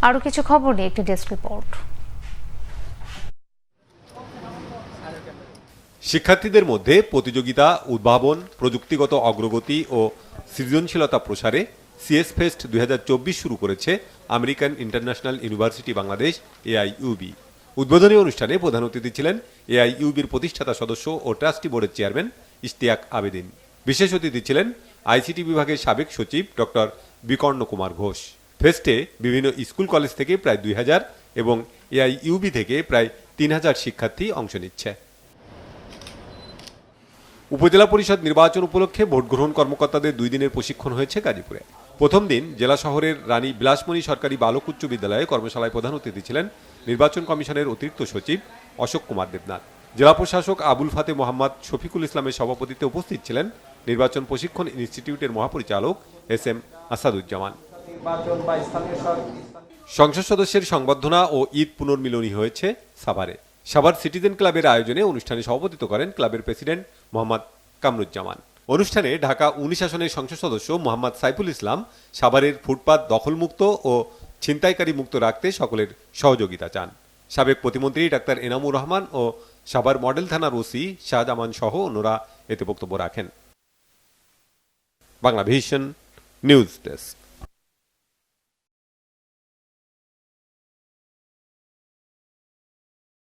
আরও কিছু খবর নিয়ে একটি ডেস্ক রিপোর্ট। শিক্ষার্থীদের মধ্যে প্রতিযোগিতা, উদ্ভাবন, প্রযুক্তিগত অগ্রগতি ও সৃজনশীলতা প্রসারে সিএস ফেস্ট 2024 শুরু করেছে American international university Bangladesh AIUB. উদ্বোধনী অনুষ্ঠানে প্রধান অতিথি ছিলেন এআইইউবির প্রতিষ্ঠাতা সদস্য ও ট্রাস্টি বোর্ডের চেয়ারম্যান ইশতিয়াক আবেদিন। বিশেষ অতিথি ছিলেন আইসিটি বিভাগের সাবেক সচিব ডক্টর বিকর্ণ কুমার ঘোষ। ফেস্টে বিভিন্ন স্কুল কলেজ থেকে প্রায় 2000 এবং এআইইউবি থেকে প্রায় 3000 শিক্ষার্থী অংশ নিচ্ছে। উপজেলা পরিষদ নির্বাচন উপলক্ষে ভোট গ্রহণ কর্মকর্তাদের 2 দিনের প্রশিক্ষণ হয়েছে গাজীপুরে। প্রথম দিন জেলা শহরের রানী বিলাসমণি সরকারি বালক উচ্চ বিদ্যালয়ে কর্মশালায় প্রধান অতিথি ছিলেন নির্বাচন কমিশনের অতিরিক্ত সচিব অশোক কুমার দেবনাথ। জেলা প্রশাসক আবুল ফাতে মোহাম্মদ শফিকুল ইসলামের সভাপতিত্বে উপস্থিত ছিলেন নির্বাচন প্রশিক্ষণ ইনস্টিটিউটের মহাপরিচালক এস.এম. আসাদুজ্জামান। সংসদ সদস্যের সংবর্ধনা ও ঈদ পুনর্মিলনী হয়েছে সাভারে। সাভার সিটিজেন ক্লাবের আয়োজনে অনুষ্ঠানে সভাপতিত্ব করেন ক্লাবের প্রেসিডেন্ট মোহাম্মদ কামরুজ্জামান। অনুষ্ঠানে ঢাকা 19 আসনের সংসদ সদস্য মোহাম্মদ সাইফুল ইসলাম সাভারের ফুটপাত দখলমুক্ত ও ছিনতাইকারী মুক্ত রাখতে সকলের সহযোগিতা চান। সাবেক প্রতিমন্ত্রী ডাক্তার এনামুর রহমান ও সাভার মডেল থানার ওসি শাহজামান সহ অন্যরা এতে বক্তব্য রাখেন। Banglavision news desk.